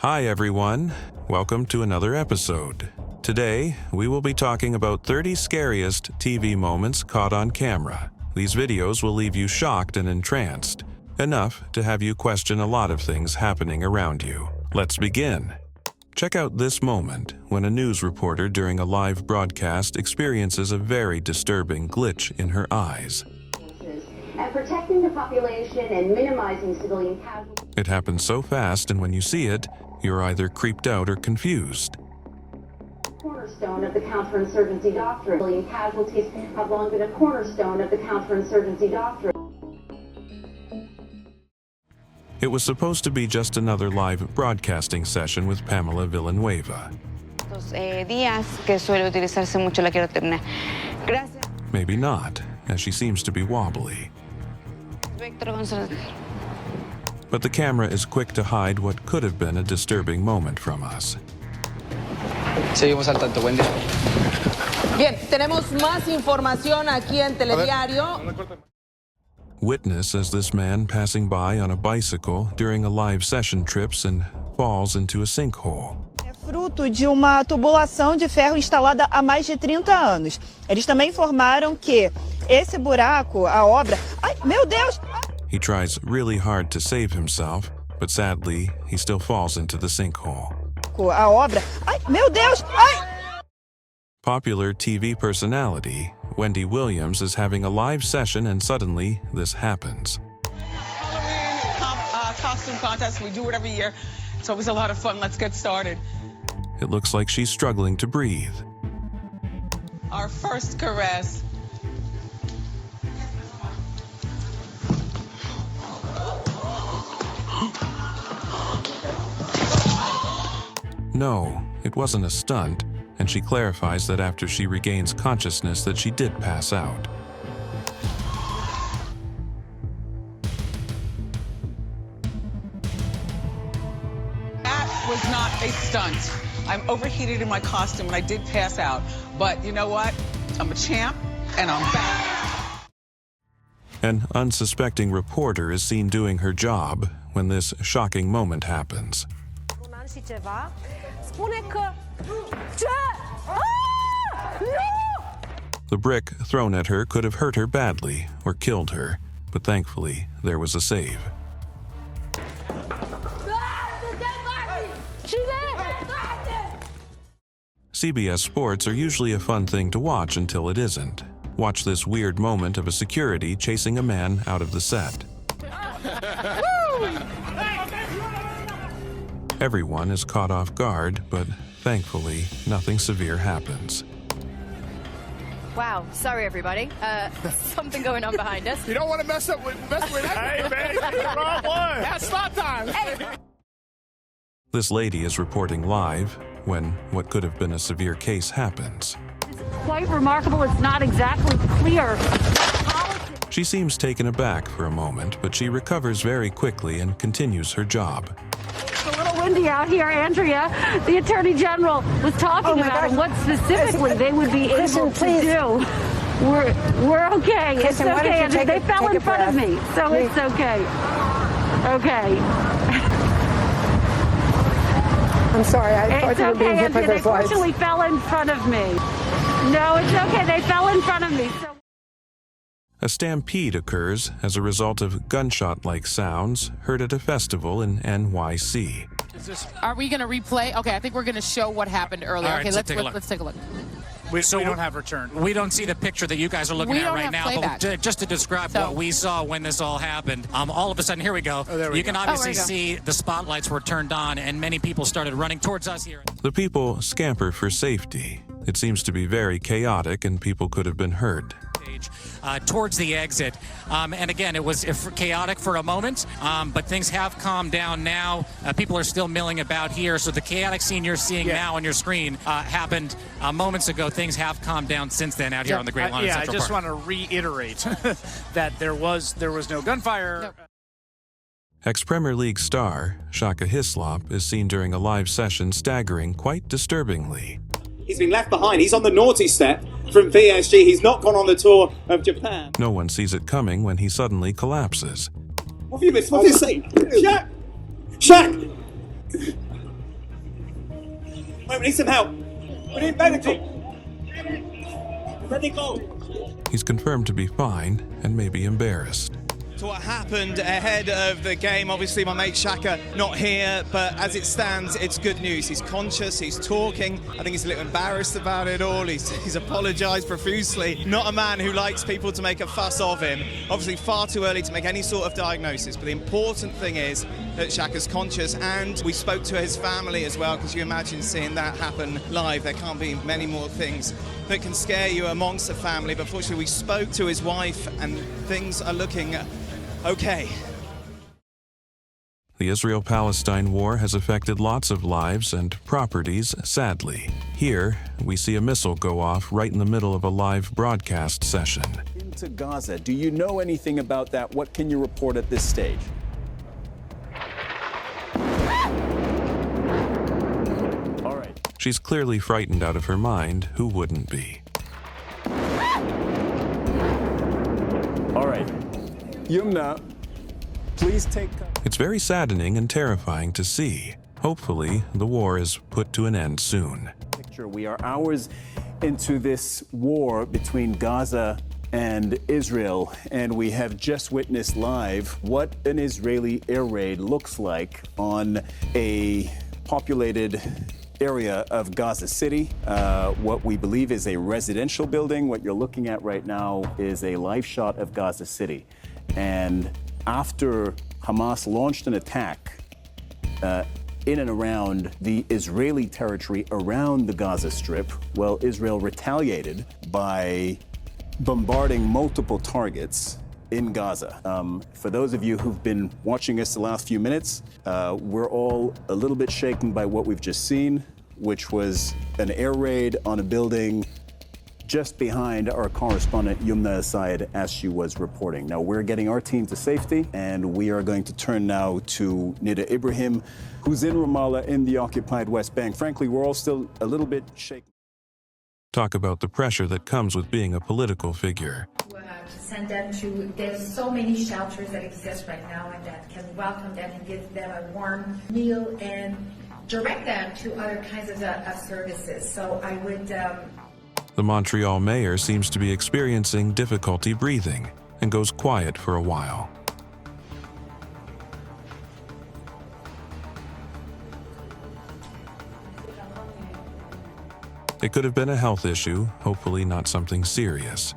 Hi everyone, welcome to another episode. Today, we will be talking about 30 scariest TV moments caught on camera. These videos will leave you shocked and entranced, enough to have you question a lot of things happening around you. Let's begin. Check out this moment when a news reporter during a live broadcast experiences a very disturbing glitch in her eyes. And protecting the population and minimizing civilian casualties. It happens so fast, and when you see it, you're either creeped out or confused. Cornerstone of the counterinsurgency doctrine. Civilian casualties have long been a cornerstone of the counterinsurgency doctrine. It was supposed to be just another live broadcasting session with Pamela Villanueva. Maybe not, as she seems to be wobbly. But the camera is quick to hide what could have been a disturbing moment from us. Seguimos al tanto, buen día. Bien, tenemos más información aquí en Telediario. Witness as this man passing by on a bicycle during a live session trips and falls into a sinkhole. É fruto de uma tubulação de ferro instalada há mais de 30 anos. Eles também informaram que esse buraco, a obra... Ai, meu Deus! He tries really hard to save himself, but sadly, he still falls into the sinkhole. A obra... Ai, meu Deus! Ai! Popular TV personality Wendy Williams is having a live session and suddenly this happens. Halloween costume contest. We do it every year. It's always a lot of fun. Let's get started. It looks like she's struggling to breathe. Our first caress. No, it wasn't a stunt, and she clarifies that after she regains consciousness that she did pass out. That was not a stunt. I'm overheated in my costume and I did pass out. But you know what? I'm a champ and I'm back. An unsuspecting reporter is seen doing her job when this shocking moment happens. The brick thrown at her could have hurt her badly or killed her, but thankfully there was a save. CBS Sports are usually a fun thing to watch until it isn't. Watch this weird moment of a security chasing a man out of the set. Everyone is caught off guard, but thankfully, nothing severe happens. Wow, sorry everybody. Something going on behind us. You don't want to mess with Hey, man, wrong one. That's stop time. Hey. This lady is reporting live when what could have been a severe case happens. It's quite remarkable. It's not exactly clear. She seems taken aback for a moment, but she recovers very quickly and continues her job. It's a little windy out here, Andrea. The Attorney General was talking about what specifically they would be able to do. We're okay. It's okay, Andrea. They fell in front of me, so it's okay. Okay. I'm sorry. I thought you were being hit by those lights. They fortunately fell in front of me. No, it's okay. They fell in front of me. A stampede occurs as a result of gunshot-like sounds heard at a festival in NYC. Are we going to replay? Okay, I think we're going to show what happened earlier. Right, okay, so let's take a look. We don't have return. We don't see the picture that you guys are looking at right now. But just to describe what we saw when this all happened, all of a sudden, here we go. You can obviously see the spotlights were turned on and many people started running towards us here. The people scamper for safety. It seems to be very chaotic and people could have been hurt. Towards the exit. And again, it was chaotic for a moment, but things have calmed down now. People are still milling about here, so the chaotic scene you're seeing now on your screen happened moments ago. Things have calmed down since then out here on the Great Lawn in Central Park. I just want to reiterate that there was no gunfire. No. Ex-Premier League star Shaka Hislop is seen during a live session staggering quite disturbingly. He's been left behind. He's on the naughty step from PSG. He's not gone on the tour of Japan. No one sees it coming when he suddenly collapses. What have you missed? What have you seen? Shaq! Shaq! Wait, we need some help. We need medical. Medical. He's confirmed to be fine and may be embarrassed. To what happened ahead of the game. Obviously, my mate Shaka not here, but as it stands, it's good news. He's conscious, he's talking. I think he's a little embarrassed about it all. He's apologised profusely. Not a man who likes people to make a fuss of him. Obviously, far too early to make any sort of diagnosis, but the important thing is that Shaka's conscious, and we spoke to his family as well, because you imagine seeing that happen live. There can't be many more things that can scare you amongst a family, but fortunately we spoke to his wife and things are looking okay. The Israel-Palestine war has affected lots of lives and properties, sadly. Here, we see a missile go off right in the middle of a live broadcast session. Into Gaza, do you know anything about that? What can you report at this stage? All right. She's clearly frightened out of her mind. Who wouldn't be? All right. Yumna, please take... It's very saddening and terrifying to see. Hopefully, the war is put to an end soon. We are hours into this war between Gaza and Israel, and we have just witnessed live what an Israeli air raid looks like on a populated area of Gaza City. What we believe is a residential building. What you're looking at right now is a live shot of Gaza City. And after Hamas launched an attack in and around the Israeli territory around the Gaza Strip, well, Israel retaliated by bombarding multiple targets in Gaza. For those of you who've been watching us the last few minutes, we're all a little bit shaken by what we've just seen, which was an air raid on a building just behind our correspondent Yumna Asayed as she was reporting. Now, we're getting our team to safety, and we are going to turn now to Nida Ibrahim, who's in Ramallah in the occupied West Bank. Frankly, we're all still a little bit shaken. Talk about the pressure that comes with being a political figure. To send them to, there's so many shelters that exist right now and that can welcome them and give them a warm meal and direct them to other kinds of services. So I would... The Montreal mayor seems to be experiencing difficulty breathing and goes quiet for a while. It could have been a health issue, hopefully not something serious.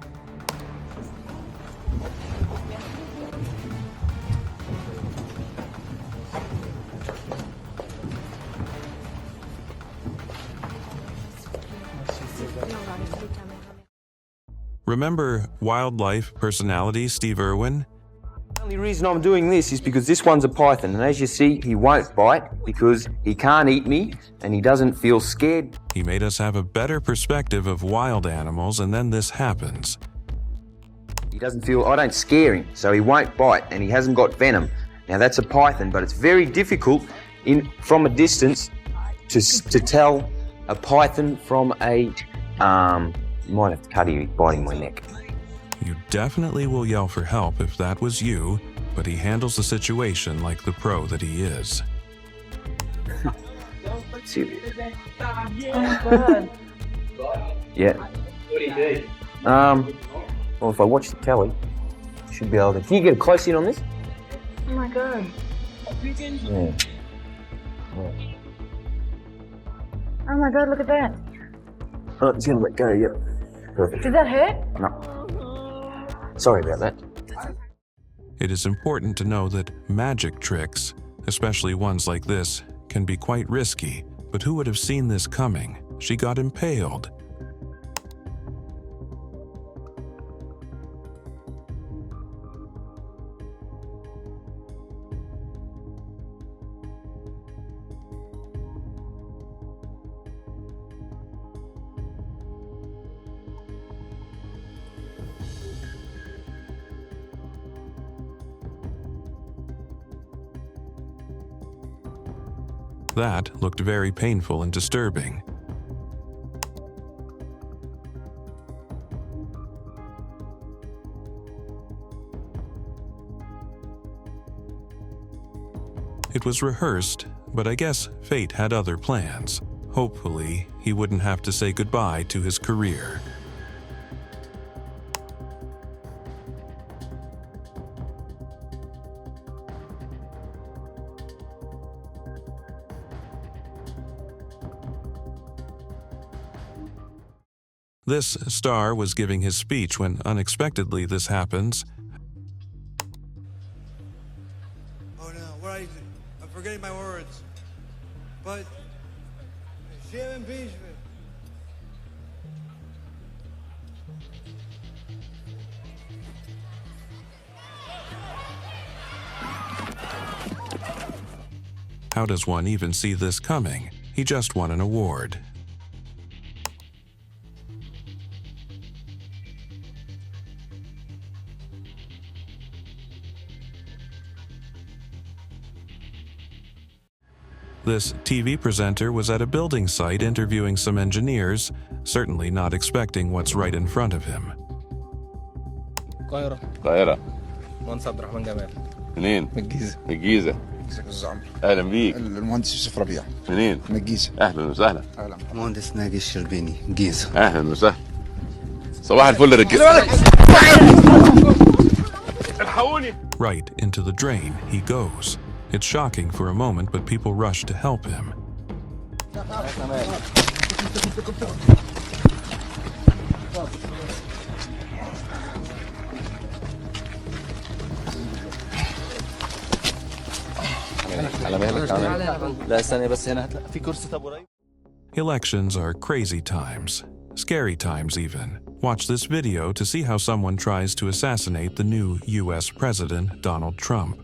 Remember wildlife personality Steve Irwin? The only reason I'm doing this is because this one's a python, and as you see, he won't bite because he can't eat me and he doesn't feel scared. He made us have a better perspective of wild animals, and then this happens. He doesn't feel, I don't scare him, so he won't bite, and he hasn't got venom. Now that's a python, but it's very difficult from a distance to tell a python from a, you might have to cut him biting my neck. You definitely will yell for help if that was you, but he handles the situation like the pro that he is. Serious. Oh, good. Yeah. What do you do? Well, if I watch the telly, I should be able to. Can you get a close in on this? Oh my God. Yeah. Oh my God, look at that. Oh, it's gonna let go, yep. Perfect. Did that hurt? No. Sorry about that. It is important to know that magic tricks, especially ones like this, can be quite risky, but who would have seen this coming? She got impaled. That looked very painful and disturbing. It was rehearsed, but I guess fate had other plans. Hopefully, he wouldn't have to say goodbye to his career. This star was giving his speech when unexpectedly this happens. Oh no, what are you doing? I'm forgetting my words. But shame impeachment. How does one even see this coming? He just won an award. This TV presenter was at a building site interviewing some engineers, certainly not expecting what's right in front of him. القاهرة. مهندس عبد الرحمن جمال. منين؟ من الجيزة. من الجيزة. ازيك يا استاذ عمرو؟ أهلا بيك. المهندس يوسف ربيع. منين؟ من الجيزة. أهلا وسهلا. اهلا. مهندس ناجي الشربيني، الجيزة. أهلا وسهلا. صباح الفل يا رجالة. الحقوني. Right into the drain he goes. It's shocking for a moment, but people rush to help him. Elections are crazy times, scary times even. Watch this video to see how someone tries to assassinate the new U.S. President, Donald Trump.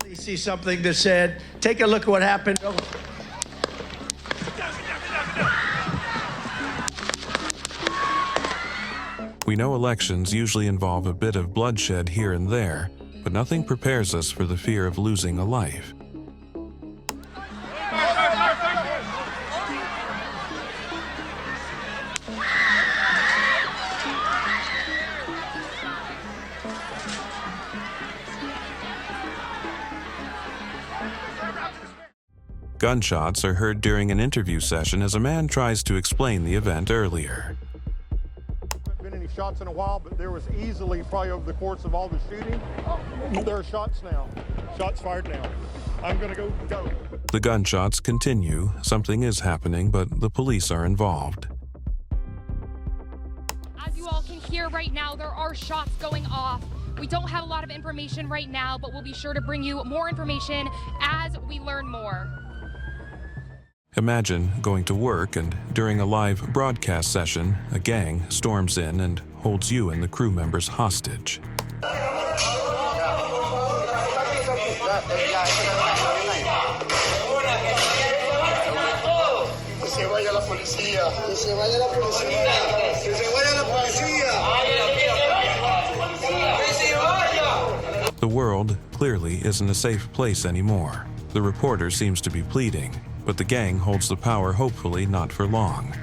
You see something that said, take a look at what happened. We know elections usually involve a bit of bloodshed here and there, but nothing prepares us for the fear of losing a life. Gunshots are heard during an interview session as a man tries to explain the event earlier. Haven't been any shots in a while, but there was easily, probably over the course of all the shooting, there are shots now. Shots fired now. I'm gonna go. The gunshots continue. Something is happening, but the police are involved. As you all can hear right now, there are shots going off. We don't have a lot of information right now, but we'll be sure to bring you more information as we learn more. Imagine going to work and during a live broadcast session, a gang storms in and holds you and the crew members hostage. The world clearly isn't a safe place anymore. The reporter seems to be pleading, but the gang holds the power, hopefully not for long.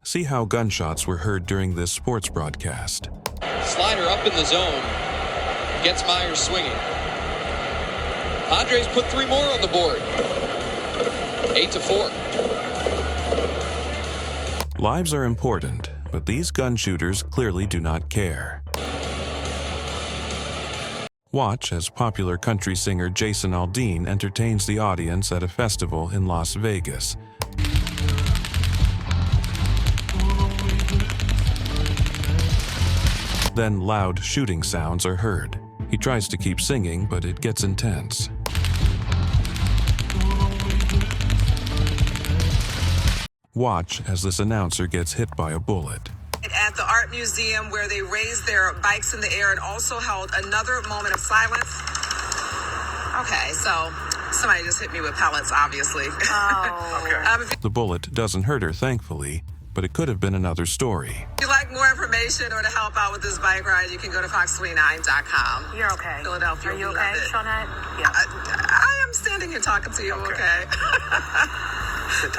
See how gunshots were heard during this sports broadcast. Slider up in the zone. Gets Myers swinging. Padres put 3 more on the board. 8-4. Lives are important, but these gun shooters clearly do not care. Watch as popular country singer Jason Aldean entertains the audience at a festival in Las Vegas. Then loud shooting sounds are heard. He tries to keep singing, but it gets intense. Watch as this announcer gets hit by a bullet. At the Art Museum, where they raised their bikes in the air and also held another moment of silence. Okay, so somebody just hit me with pellets, obviously. Oh. If The bullet doesn't hurt her, thankfully, but it could have been another story. you'd like more information or to help out with this bike ride, you can go to fox29.com. You're okay. Philadelphia. Are you we okay, love it. Shawnette? Yeah. I am standing here talking to you, okay?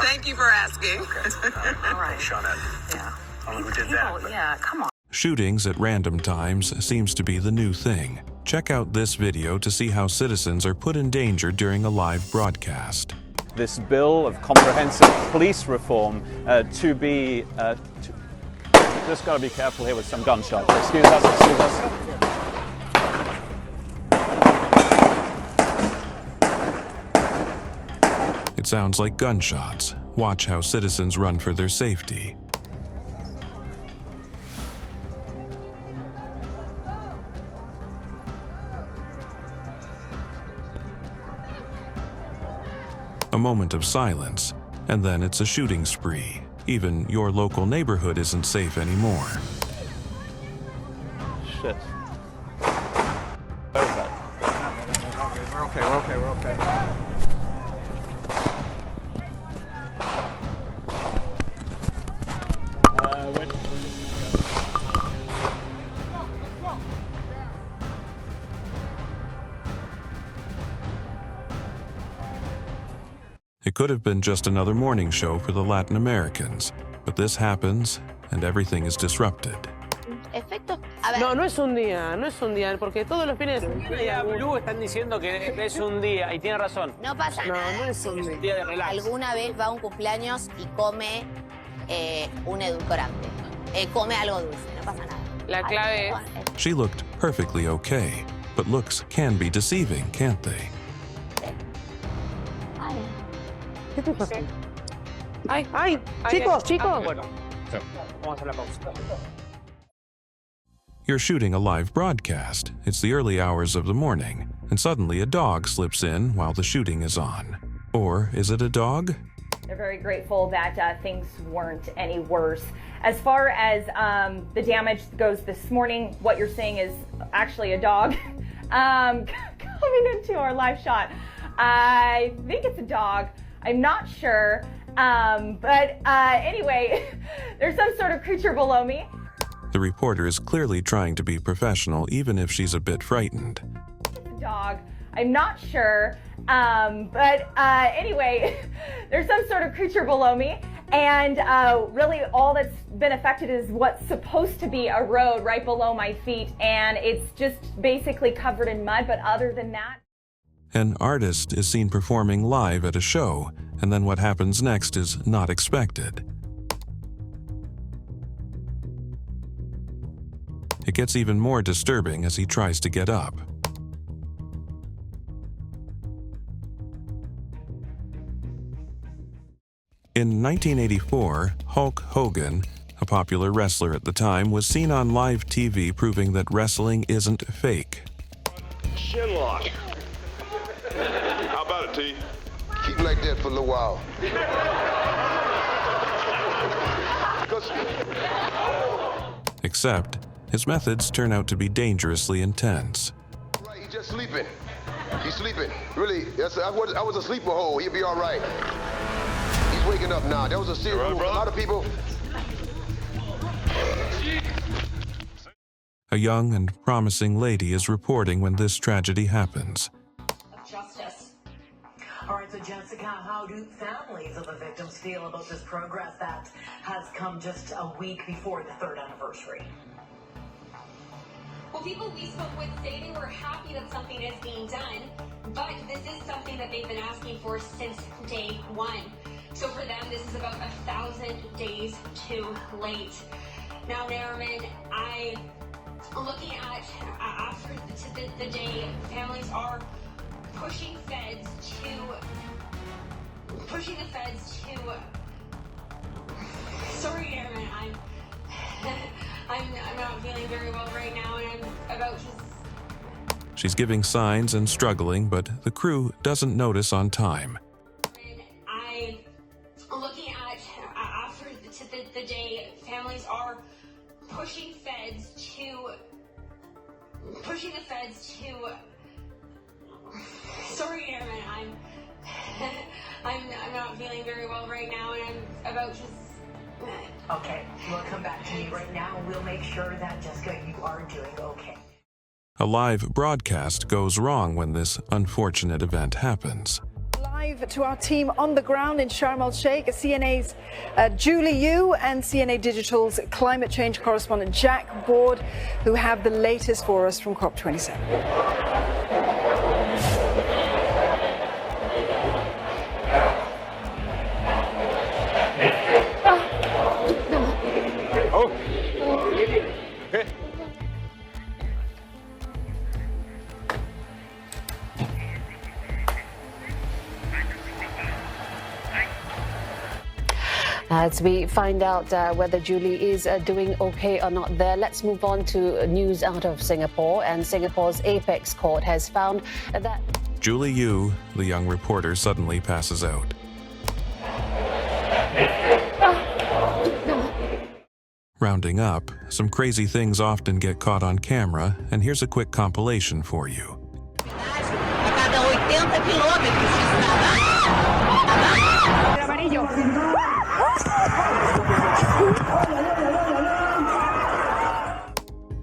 Thank you for asking. All right. Shawnette. Yeah. I don't know who did that. but- Yeah, come on. Shootings at random times seems to be the new thing. Check out this video to see how citizens are put in danger during a live broadcast. This bill of comprehensive police reform to be... just got to be careful here with some gunshots. Excuse us, excuse us. It sounds like gunshots. Watch how citizens run for their safety. A moment of silence, and then it's a shooting spree. Even your local neighborhood isn't safe anymore. Shit. Where is that? We're okay, we're okay, we're okay. It could have been just another morning show for the Latin Americans, but this happens and everything is disrupted. Efectos. No, no es un día, porque todos los fines de semana. Blue están diciendo que es un día y tiene razón. No pasa nada. No es un día de relax. Alguna vez va a un cumpleaños y come un edulcorante. Come algo dulce, no pasa nada. La clave es... She looked perfectly okay, but looks can be deceiving, can't they? ¿Qué te pasa? Ay, chicos. Bueno, vamos a la pausa. You're shooting a live broadcast. It's the early hours of the morning, and suddenly a dog slips in while the shooting is on. Or is it a dog? They're very grateful that things weren't any worse. As far as the damage goes this morning, what you're seeing is actually a dog coming into our live shot. I think it's a dog. I'm not sure. But anyway, there's some sort of creature below me. The reporter is clearly trying to be professional, even if she's a bit frightened. It's a dog. I'm not sure. But anyway, there's some sort of creature below me. And really all that's been affected is what's supposed to be a road right below my feet. And it's just basically covered in mud. But other than that, An artist is seen performing live at a show, and then what happens next is not expected. It gets even more disturbing as he tries to get up. In 1984, Hulk Hogan, a popular wrestler at the time, was seen on live TV proving that wrestling isn't fake. Shin lock. How about it, T? Keep like that for a little while. Except, his methods turn out to be dangerously intense. Right, he's just sleeping. He's sleeping. Really, I was a sleeper hole. He'll be all right. He's waking up now. That was a serious move. A lot of people... A young and promising lady is reporting when this tragedy happens. Justice. All right, so Jessica, how do families of the victims feel about this progress that has come just a week before the 3rd anniversary? Well, people we spoke with say they were happy that something is being done, but this is something that they've been asking for since day one. So for them, this is about 1,000 days too late. Now, Nariman, looking at after the day, families are pushing the feds to. Sorry, Nariman, I'm not feeling very well right now, and I'm about to. She's giving signs and struggling, but the crew doesn't notice on time. Looking at after the day, families are pushing the feds to. hospital right now, and I'm about to. Okay, we'll come back to you right now, and we'll make sure that, Jessica, you are doing okay. A live broadcast goes wrong when this unfortunate event happens. Live to our team on the ground in Sharm el-Sheikh, CNA's Julie Yu and CNA Digital's climate change correspondent Jack Board, who have the latest for us from COP27. As we find out whether Julie is doing okay or not there, let's move on to news out of Singapore. And Singapore's Apex Court has found that Julie Yu, the young reporter, suddenly passes out. Rounding up, some crazy things often get caught on camera, and here's a quick compilation for you.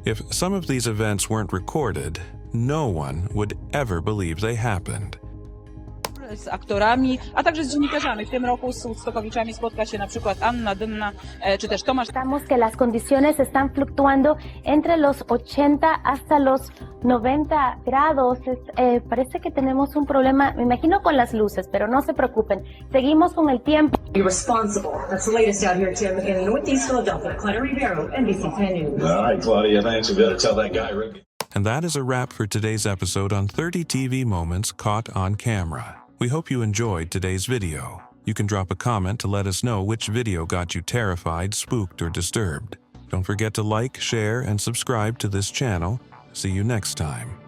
If some of these events weren't recorded, no one would ever believe they happened. Z aktorami, a także z dziennikarzami. W tym roku z Woodstockowiczami spotka się na przykład Anna Dymna, czy też Tomasz. Estamos que las condiciones están fluctuando entre los 80 hasta los 90 grados. Parece que tenemos un problema, me imagino, con las luces, pero no se preocupen. Seguimos con el tiempo. Irresponsible. That's the latest out here, Tim, in Northeast Philadelphia. Claudia Rivero, NBC 10 News. All right, Claudia, thanks. We better tell that guy, Rick. And that is a wrap for today's episode on 30 TV moments caught on camera. We hope you enjoyed today's video. You can drop a comment to let us know which video got you terrified, spooked, or disturbed. Don't forget to like, share, and subscribe to this channel. See you next time.